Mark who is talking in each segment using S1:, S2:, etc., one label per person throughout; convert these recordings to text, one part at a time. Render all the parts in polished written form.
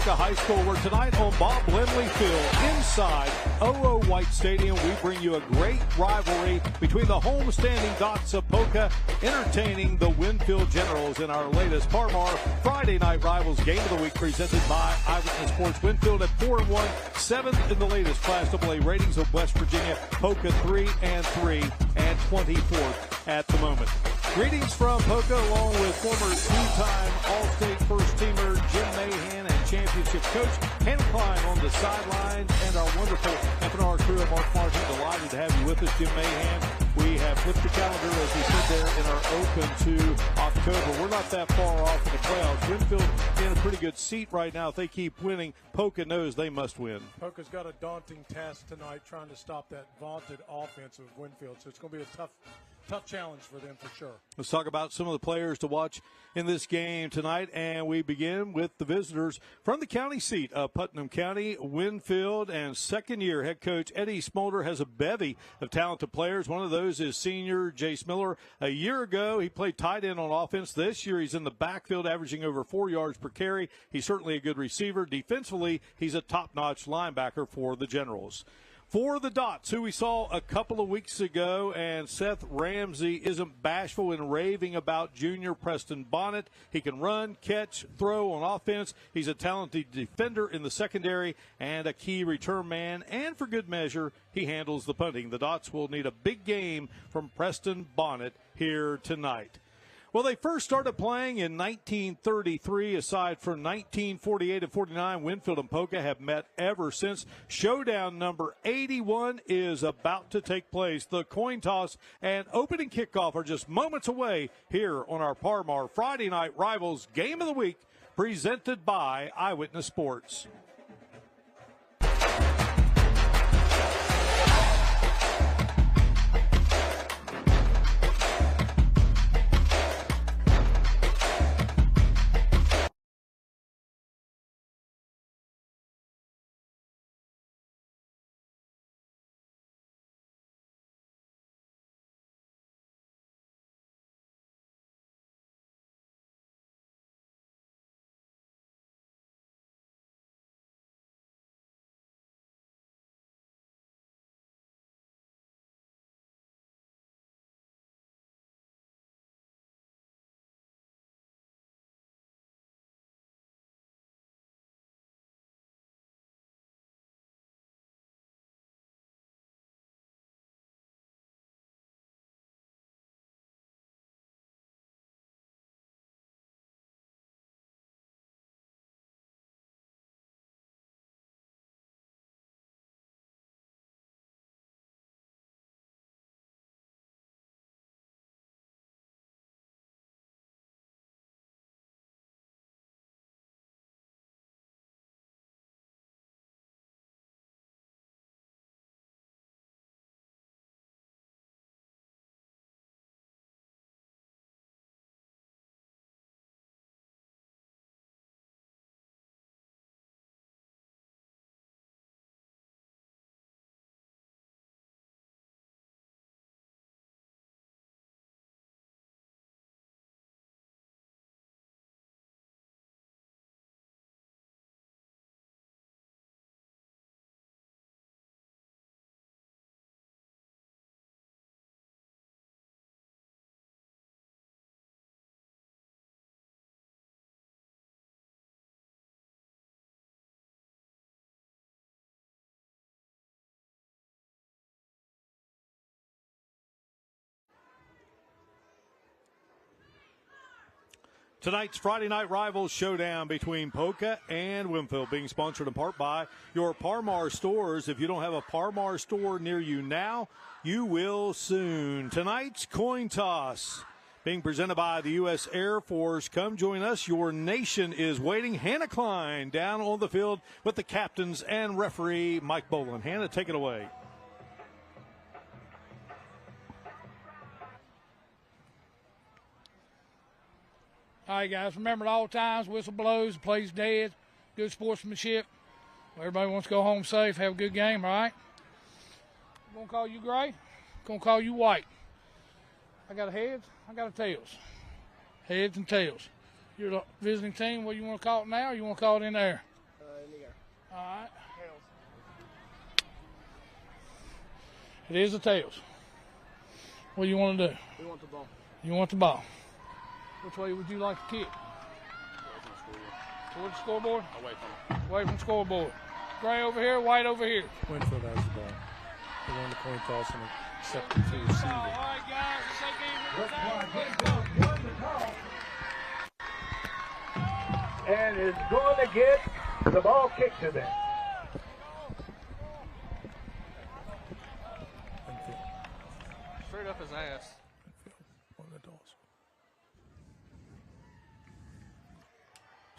S1: Poca High School, where tonight on Bob Lindley Field inside OO White Stadium, we bring you a great rivalry between the home-standing Dots of Poca entertaining the Winfield Generals in our latest Parmar Friday Night Rivals Game of the Week, presented by Eyewitness Sports. Winfield at 4-1, 7th in the latest Class AA ratings of West Virginia. Poca 3-3 and 24th at the moment. Greetings from Poca, along with former two-time All-State first-teamer Jim Mahan and championship coach Hannah Klein on the sidelines, and our wonderful FNR crew of Mark Martin. Delighted to have you with us, Jim Mahan. We have flipped the calendar, as we said there, in our open to October. We're not that far off in the playoffs. Winfield in a pretty good seat right now. If they keep winning, Poca knows they must win.
S2: Poca's got a daunting task tonight, trying to stop that vaunted offense of Winfield, so it's going to be a tough challenge for them for sure.
S1: Let's talk about some of the players to watch in this game tonight, and we begin with the visitors from the county seat of Putnam County, Winfield, and second-year head coach Eddie Smolder has a bevy of talented players. One of those is senior Jace Miller. A year ago, he played tight end on offense. This year, he's in the backfield, averaging over 4 yards per carry. He's certainly a good receiver. Defensively, he's a top-notch linebacker for the Generals. For the Dots, who we saw a couple of weeks ago, and Seth Ramsey isn't bashful in raving about junior Preston Bonnet. He can run, catch, throw on offense. He's a talented defender in the secondary and a key return man. And for good measure, he handles the punting. The Dots will need a big game from Preston Bonnet here tonight. Well, they first started playing in 1933. Aside from 1948 and 49, Winfield and Poca have met ever since. Showdown number 81 is about to take place. The coin toss and opening kickoff are just moments away here on our Parmar Friday Night Rivals Game of the Week, presented by Eyewitness Sports. Tonight's Friday Night Rivals showdown between Poca and Winfield, being sponsored in part by your Parmar stores. If you don't have a Parmar store near you now, you will soon. Tonight's coin toss being presented by the U.S. Air Force. Come join us. Your nation is waiting. Hannah Klein down on the field with the captains and referee Mike Boland. Hannah, take it away.
S3: All right, guys, remember at all times, whistle blows, plays dead, good sportsmanship. Everybody wants to go home safe, have a good game, all right? I'm going to call you gray. I'm going to call you white. I got a heads, I got a tails. Heads and tails. You're the visiting team. What you want to call it now, or you want to call it in there? All right. It is the tails. What do you want to do?
S4: We want the ball.
S3: You want the ball. Which way would you like to kick? Towards the scoreboard?
S4: Away from it.
S3: Away from the scoreboard. Gray over here, white over here.
S2: Winfield has the ball. They won the coin toss and accepted to receive
S3: All
S2: it.
S3: right, guys. Let's take it.
S5: And is going to get the ball kicked to them.
S4: Straight up his ass.
S2: On the toss.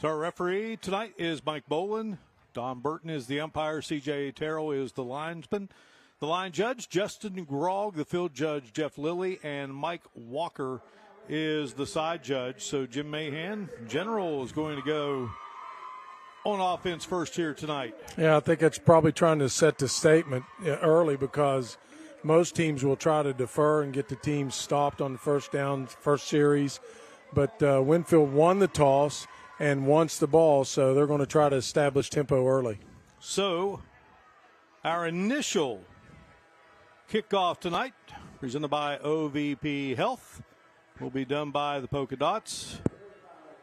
S1: So our referee tonight is Mike Boland. Don Burton is the umpire. C.J. Terrell is the linesman. The line judge, Justin Grogg. The field judge, Jeff Lilly. And Mike Walker is the side judge. So Jim Mahan, General, is going to go on offense first here tonight.
S2: Yeah, I think it's probably trying to set the statement early because most teams will try to defer and get the team stopped on the first down, first series. But Winfield won the toss and wants the ball, so they're going to try to establish tempo early.
S1: So our initial kickoff tonight, presented by OVP Health, will be done by the Polka Dots.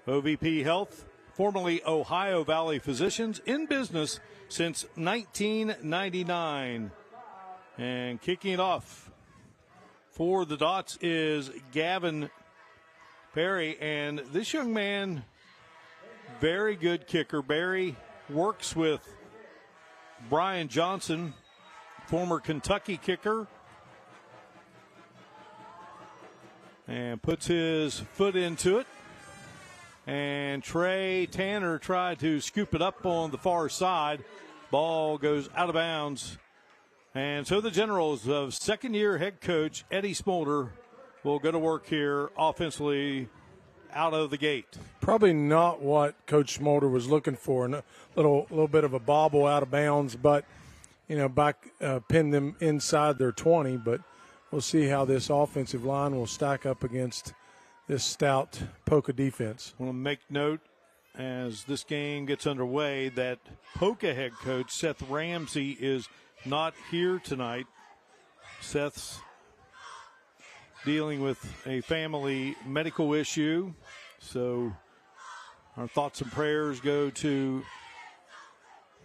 S1: OVP Health, formerly Ohio Valley Physicians, in business since 1999. And kicking it off for the Dots is Gavin Barry. And this young man, very good kicker. Barry works with Brian Johnson, former Kentucky kicker, and puts his foot into it. And Trey Tanner tried to scoop it up on the far side. Ball goes out of bounds. And so the Generals of second-year head coach Eddie Smolder will go to work here offensively out of the gate.
S2: Probably not what Coach Smolder was looking for. A little bit of a bobble out of bounds, but, pin them inside their 20. But we'll see how this offensive line will stack up against this stout Poca defense.
S1: I want to make note as this game gets underway that Poca head coach Seth Ramsey is not here tonight. Seth's dealing with a family medical issue, so our thoughts and prayers go to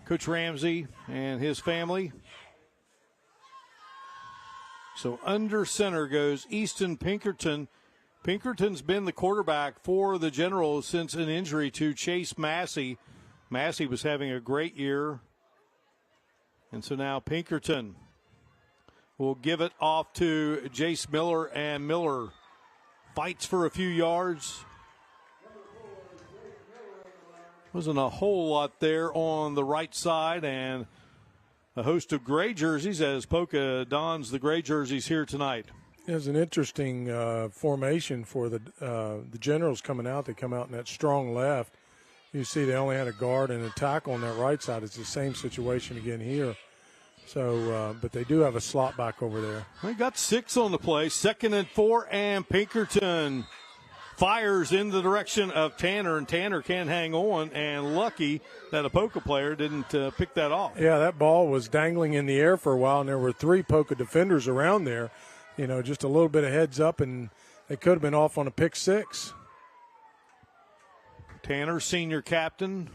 S1: Coach Ramsey and his family. So under center goes Easton Pinkerton. Pinkerton's been the quarterback for the Generals since an injury to Chase Massey. Massey was having a great year. And so now Pinkerton will give it off to Jace Miller, and Miller fights for a few yards. Wasn't a whole lot there on the right side, and a host of gray jerseys as Poca dons the gray jerseys here tonight.
S2: It's an interesting formation for the Generals coming out. They come out in that strong left. You see they only had a guard and a tackle on that right side. It's the same situation again here. So, but they do have a slot back over there.
S1: They got 6 on the play, 2nd and 4, and Pinkerton fires in the direction of Tanner, and Tanner can't hang on, and lucky that a Poca player didn't pick that off.
S2: Yeah, that ball was dangling in the air for a while, and there were 3 Poca defenders around there. Just a little bit of heads up, and they could have been off on a pick 6.
S1: Tanner, senior captain.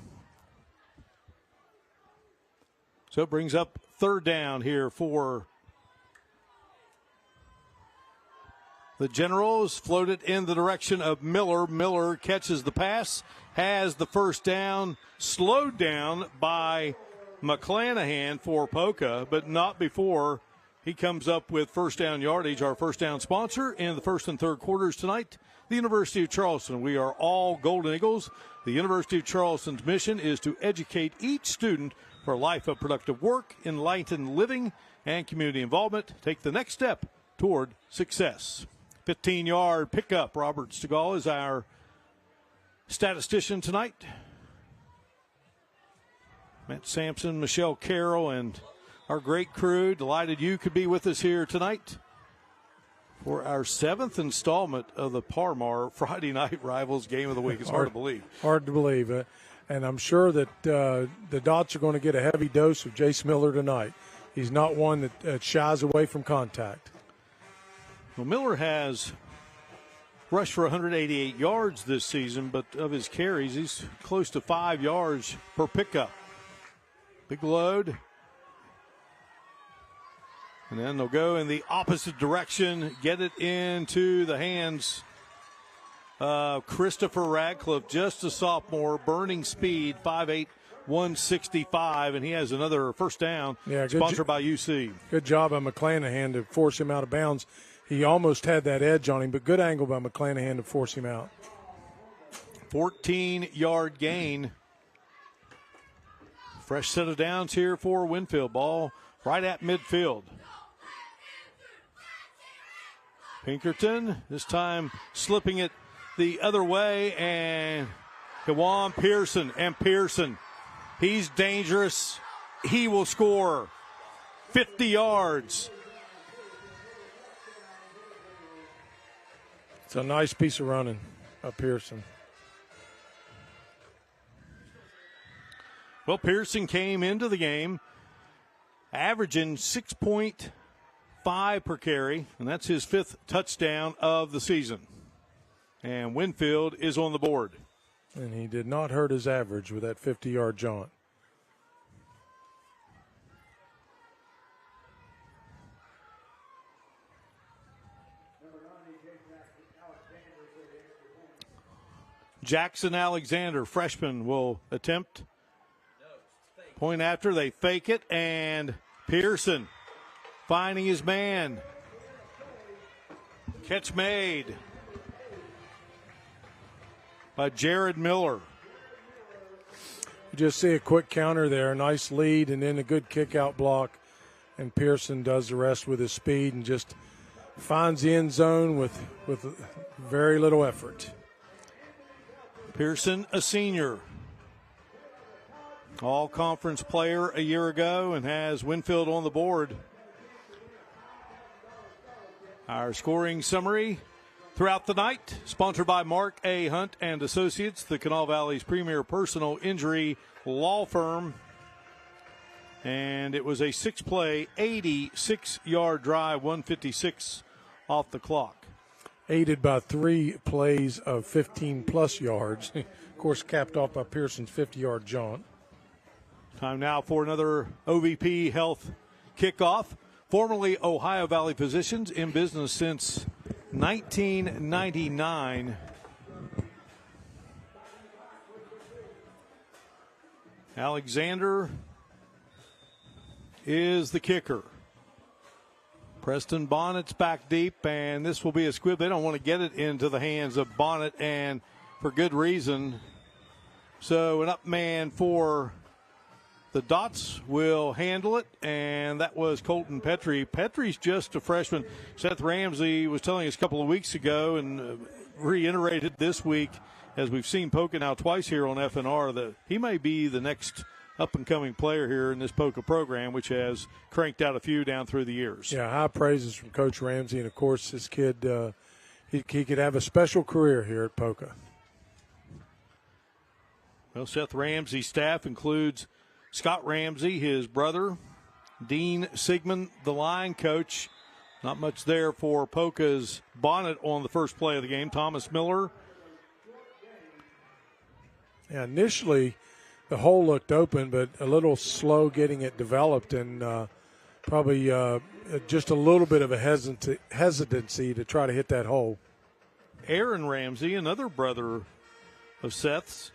S1: So it brings up 3rd down here for the Generals. Floated in the direction of Miller. Miller catches the pass, has the first down, slowed down by McClanahan for Poca, but not before he comes up with first down yardage. Our first down sponsor in the first and third quarters tonight, the University of Charleston. We are all Golden Eagles. The University of Charleston's mission is to educate each student for a life of productive work, enlightened living, and community involvement. Take the next step toward success. 15-yard pickup. Robert Stegall is our statistician tonight. Matt Sampson, Michelle Carroll, and our great crew. Delighted you could be with us here tonight for our 7th installment of the Parmar Friday Night Rivals Game of the Week. It's hard to believe.
S2: Hard to believe. And I'm sure that the Dots are going to get a heavy dose of Jace Miller tonight. He's not one that shies away from contact.
S1: Well, Miller has rushed for 188 yards this season, but of his carries, he's close to 5 yards per pickup. Big load. And then they'll go in the opposite direction, get it into the hands of Christopher Radcliffe, just a sophomore, burning speed, 5'8", 165, and he has another first down, sponsored by UC.
S2: Good job by McClanahan to force him out of bounds. He almost had that edge on him, but good angle by McClanahan to force him out.
S1: 14-yard gain. Fresh set of downs here for Winfield. Ball right at midfield. Pinkerton, this time slipping it the other way, and Kawan Pearson. And Pearson, he's dangerous. He will score 50 yards.
S2: It's a nice piece of running by Pearson.
S1: Well, Pearson came into the game averaging 6.5 per carry, and that's his 5th touchdown of the season. And Winfield is on the board.
S2: And he did not hurt his average with that 50-yard jaunt.
S1: Jackson Alexander, freshman, will attempt. Point after, they fake it, and Pearson finding his man. Catch made by Jared Miller.
S2: You just see a quick counter there, a nice lead, and then a good kick-out block. And Pearson does the rest with his speed and just finds the end zone with very little effort.
S1: Pearson, a senior. All-conference player a year ago and has Winfield on the board. Our scoring summary throughout the night, sponsored by Mark A. Hunt and Associates, the Kanawha Valley's premier personal injury law firm. And it was a 6-play, 86-yard drive, 156 off the clock.
S2: Aided by 3 plays of 15-plus yards. Of course, capped off by Pearson's 50-yard jaunt.
S1: Time now for another OVP Health kickoff. Formerly Ohio Valley Physicians, in business since 1999. Alexander is the kicker. Preston Bonnet's back deep, and this will be a squib. They don't want to get it into the hands of Bonnet, and for good reason. So an up man for the Dots will handle it, and that was Colton Petrie. Petrie's just a freshman. Seth Ramsey was telling us a couple of weeks ago and reiterated this week, as we've seen Poca now twice here on FNR, that he may be the next up-and-coming player here in this Poca program, which has cranked out a few down through the years.
S2: Yeah, high praises from Coach Ramsey, and, of course, this kid, he could have a special career here at Poca.
S1: Well, Seth Ramsey's staff includes Scott Ramsey, his brother, Dean Sigmund, the line coach. Not much there for Poca's Bonnet on the first play of the game. Thomas Miller.
S2: Yeah, initially the hole looked open, but a little slow getting it developed, and probably just a little bit of a hesitancy to try to hit that hole.
S1: Aaron Ramsey, another brother of Seth's.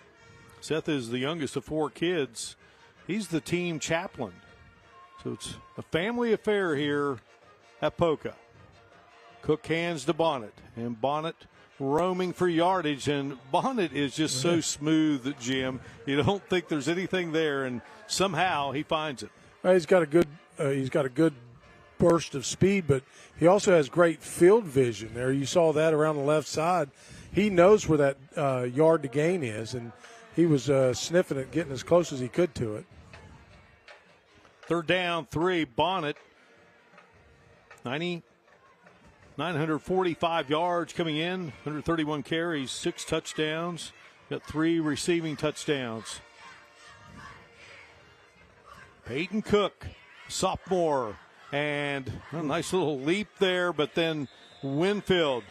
S1: Seth is the youngest of 4 kids. He's the team chaplain. So it's a family affair here at Poca. Cook hands to Bonnet, and Bonnet roaming for yardage, and Bonnet is just so smooth, Jim. You don't think there's anything there, and somehow he finds it.
S2: Well, he's got a good burst of speed, but he also has great field vision there. You saw that around the left side. He knows where that yard to gain is, and he was sniffing it, getting as close as he could to it.
S1: 3rd down, 3. Bonnet, 945 yards coming in, 131 carries, 6 touchdowns. Got 3 receiving touchdowns. Peyton Cook, sophomore, and a nice little leap there, but then Winfield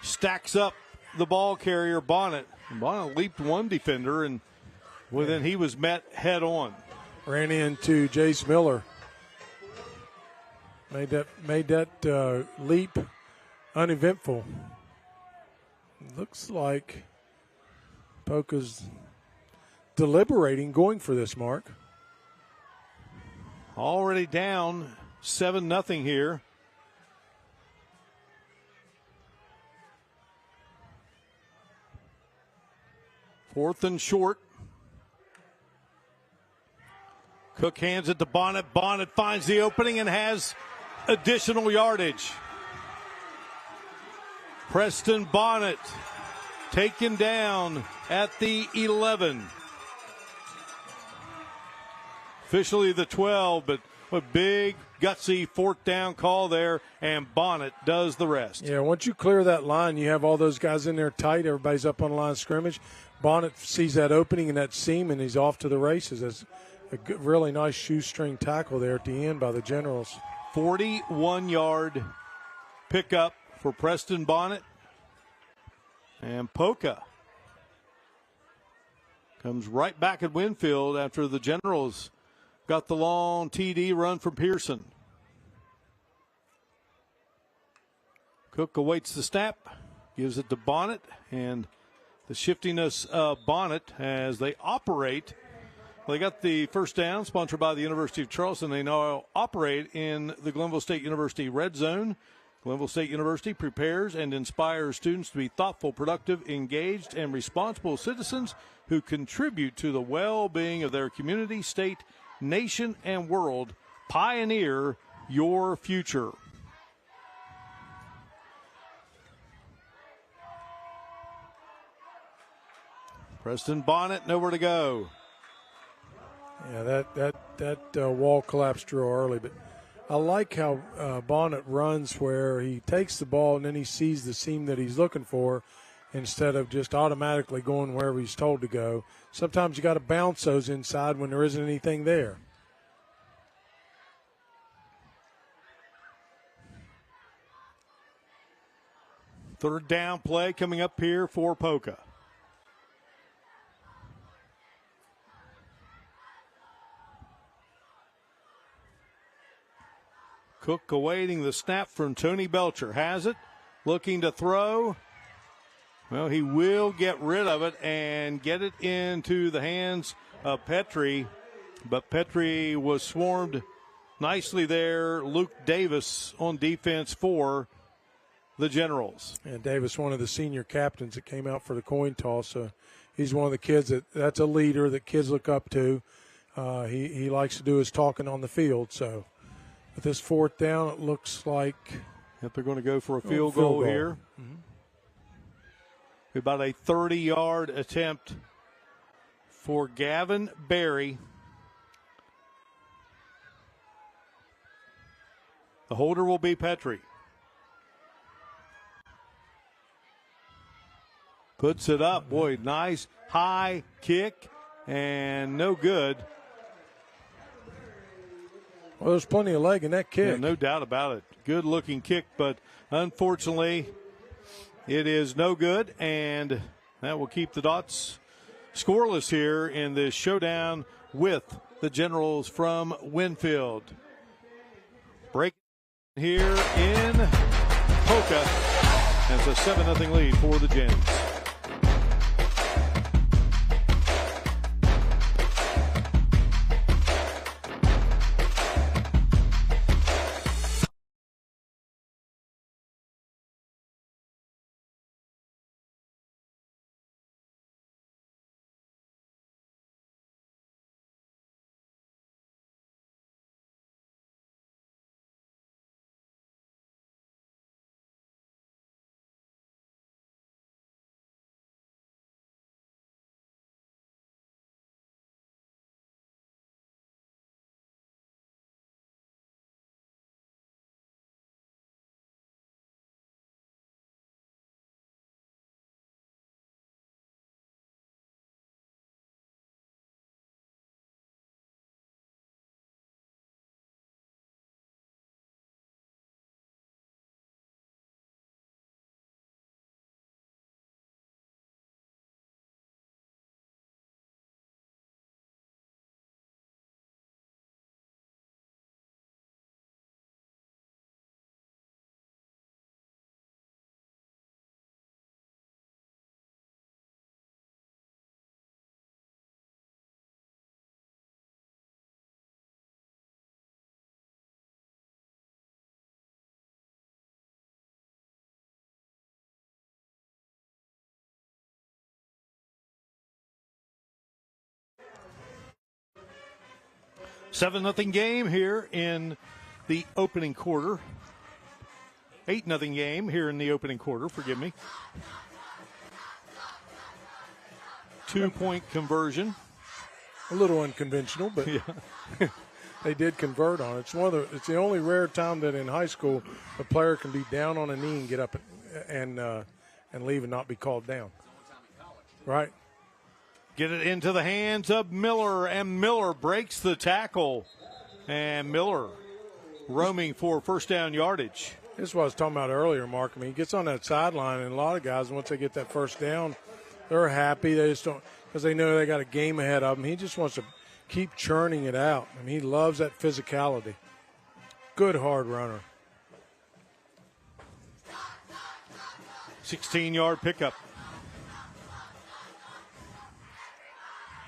S1: stacks up the ball carrier, Bonnet. Bonnet leaped one defender, and then he was met head on.
S2: Ran into Jace Miller. Made that leap uneventful. Looks like Poca's deliberating going for this, Mark.
S1: Already down 7-0 here. Fourth and short. Cook hands it to Bonnet. Bonnet finds the opening and has additional yardage. Preston Bonnet taken down at the 11. Officially the 12, but a big, gutsy fourth down call there, and Bonnet does the rest.
S2: Yeah, once you clear that line, you have all those guys in there tight. Everybody's up on the line of scrimmage. Bonnet sees that opening and that seam, and he's off to the races. That's a good, really nice shoestring tackle there at the end by the Generals.
S1: 41-yard pickup for Preston Bonnet. And Poca comes right back at Winfield after the Generals got the long TD run from Pearson. Cook awaits the snap, gives it to Bonnet, and the shiftiness of Bonnet as they operate. Well, they got the first down, sponsored by the University of Charleston. They now operate in the Glenville State University red zone. Glenville State University prepares and inspires students to be thoughtful, productive, engaged, and responsible citizens who contribute to the well-being of their community, state, nation, and world. Pioneer your future. Preston Bonnet, nowhere to go.
S2: Yeah, that wall collapsed real early, but I like how Bonnet runs where he takes the ball and then he sees the seam that he's looking for instead of just automatically going wherever he's told to go. Sometimes you got to bounce those inside when there isn't anything there.
S1: Third down play coming up here for Poca. Cook awaiting the snap from Tony Belcher. Has it. Looking to throw. Well, he will get rid of it and get it into the hands of Petrie. But Petrie was swarmed nicely there. Luke Davis on defense for the Generals.
S2: And Davis, one of the senior captains that came out for the coin toss. So he's one of the kids that's a leader that kids look up to. He likes to do his talking on the field. So with this fourth down, it looks like
S1: if they're going to go for a field goal here. Mm-hmm. About a 30-yard attempt for Gavin Berry. The holder will be Petrie. Puts it up. Boy, nice high kick and no good.
S2: Well, there's plenty of leg in that kick.
S1: Yeah, no doubt about it. Good looking kick, but unfortunately it is no good, and that will keep the Dots scoreless here in this showdown with the Generals from Winfield. Break here in Poca. It's a 7-0 lead for the Gens. 7-0 game here in the opening quarter. 8-0 game here in the opening quarter, forgive me. 2-point conversion.
S2: A little unconventional, but
S1: Yeah.
S2: they did convert on it. It's the only rare time that in high school a player can be down on a knee and get up and leave and not be called down. Right.
S1: Get it into the hands of Miller, and Miller breaks the tackle. And Miller roaming for first down yardage.
S2: This is what I was talking about earlier, Mark. I mean, he gets on that sideline, and a lot of guys, once they get that first down, they're happy. They just don't, because they know they got a game ahead of them. He just wants to keep churning it out. I mean, he loves that physicality. Good hard runner.
S1: 16-yard pickup.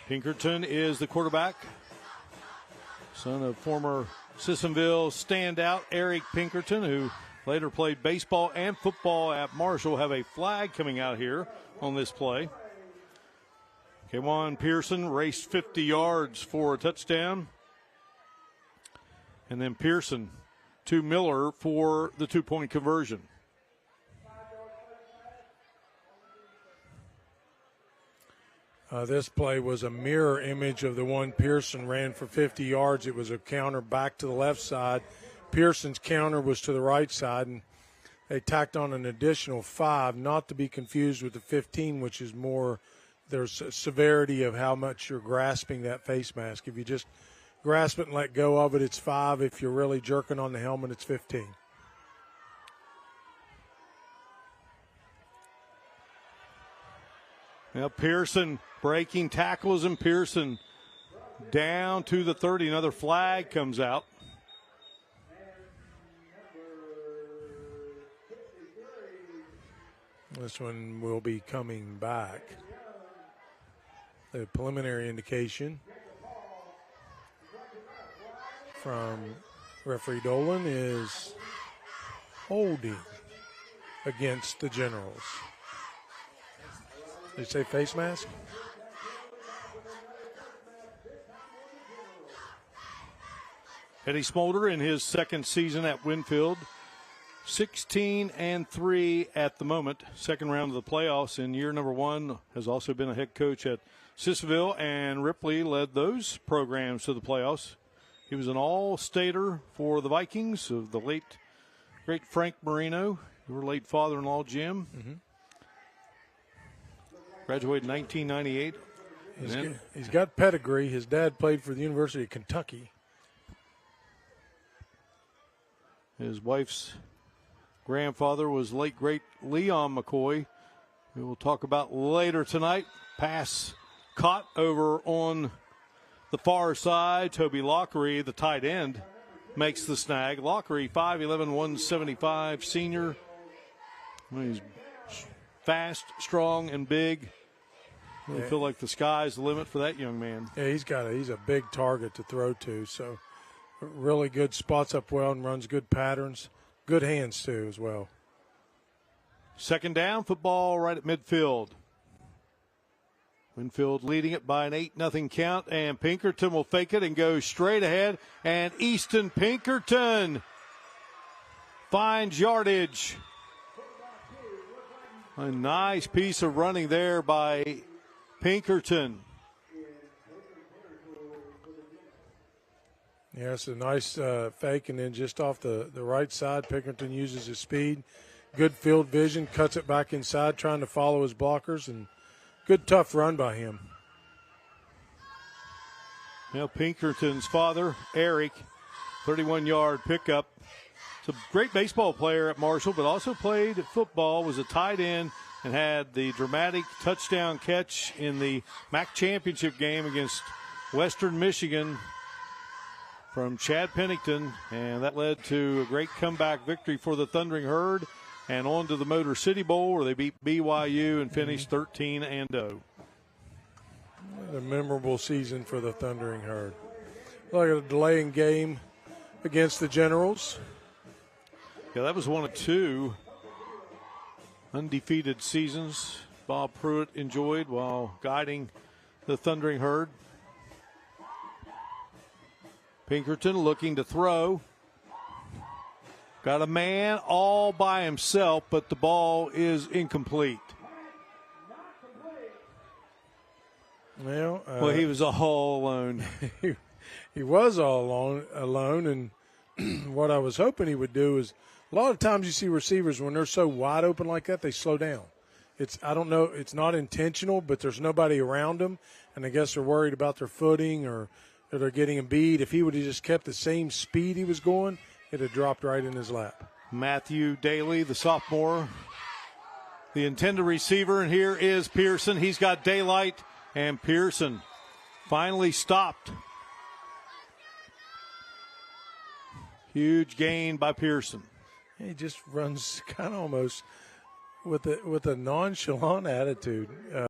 S1: Pinkerton is the quarterback. Son of former Sissonville standout Eric Pinkerton, who later played baseball and football at Marshall. Have a flag coming out here on this play. Kwan Pearson raced 50 yards for a touchdown. And then Pearson to Miller for the 2-point conversion.
S2: This play was a mirror image of the one Pearson ran for 50 yards. It was a counter back to the left side. Pearson's counter was to the right side, and they tacked on an additional 5, not to be confused with the 15, which is more there's a severity of how much you're grasping that face mask. If you just grasp it and let go of it, it's 5. If you're really jerking on the helmet, it's 15.
S1: Now Pearson breaking tackles, and Pearson down to the 30. Another flag comes out.
S2: This one will be coming back. The preliminary indication from referee Dolan is holding against the Generals. Did you say face mask?
S1: Eddie Smolder in his second season at Winfield, 16-3 at the moment. Second round of the playoffs in year number 1. Has also been a head coach at Sissonville, and Ripley led those programs to the playoffs. He was an all-stater for the Vikings of the late, great Frank Marino, your late father-in-law, Jim. Mm-hmm. Graduated in 1998.
S2: He's got pedigree. His dad played for the University of Kentucky.
S1: His wife's grandfather was late, great Leon McCoy, who we'll talk about later tonight. Pass caught over on the far side. Toby Lockery, the tight end, makes the snag. Lockery, 5'11", 175, senior. He's fast, strong, and big. I feel like the sky's the limit for that young man.
S2: Yeah, he's a big target to throw to. So really good, spots up well and runs good patterns. Good hands too as well.
S1: Second down, football right at midfield. Winfield leading it by an 8-0 count, and Pinkerton will fake it and go straight ahead. And Easton Pinkerton finds yardage. A nice piece of running there by Pinkerton.
S2: Yeah, it's a nice fake, and then just off the right side, Pinkerton uses his speed. Good field vision, cuts it back inside, trying to follow his blockers, and good tough run by him.
S1: Now Pinkerton's father, Eric, 31-yard pickup. He's a great baseball player at Marshall, but also played football, was a tight end, and had the dramatic touchdown catch in the MAC championship game against Western Michigan from Chad Pennington, and that led to a great comeback victory for the Thundering Herd, and on to the Motor City Bowl, where they beat BYU and finished 13-0.
S2: A memorable season for the Thundering Herd. Like a delaying game against the Generals.
S1: Yeah, that was one of 2 undefeated seasons Bob Pruitt enjoyed while guiding the Thundering Herd. Pinkerton looking to throw. Got a man all by himself, but the ball is incomplete.
S2: Well,
S1: He was all alone.
S2: he was all alone, and what I was hoping he would do is a lot of times you see receivers when they're so wide open like that, they slow down. I don't know, it's not intentional, but there's nobody around them, and I guess they're worried about their footing or they're getting him beat. If he would have just kept the same speed he was going, it had dropped right in his lap.
S1: Matthew Daly, the sophomore, the intended receiver, and here is Pearson. He's got daylight, and Pearson finally stopped. Huge gain by Pearson.
S2: He just runs kind of almost with a nonchalant attitude.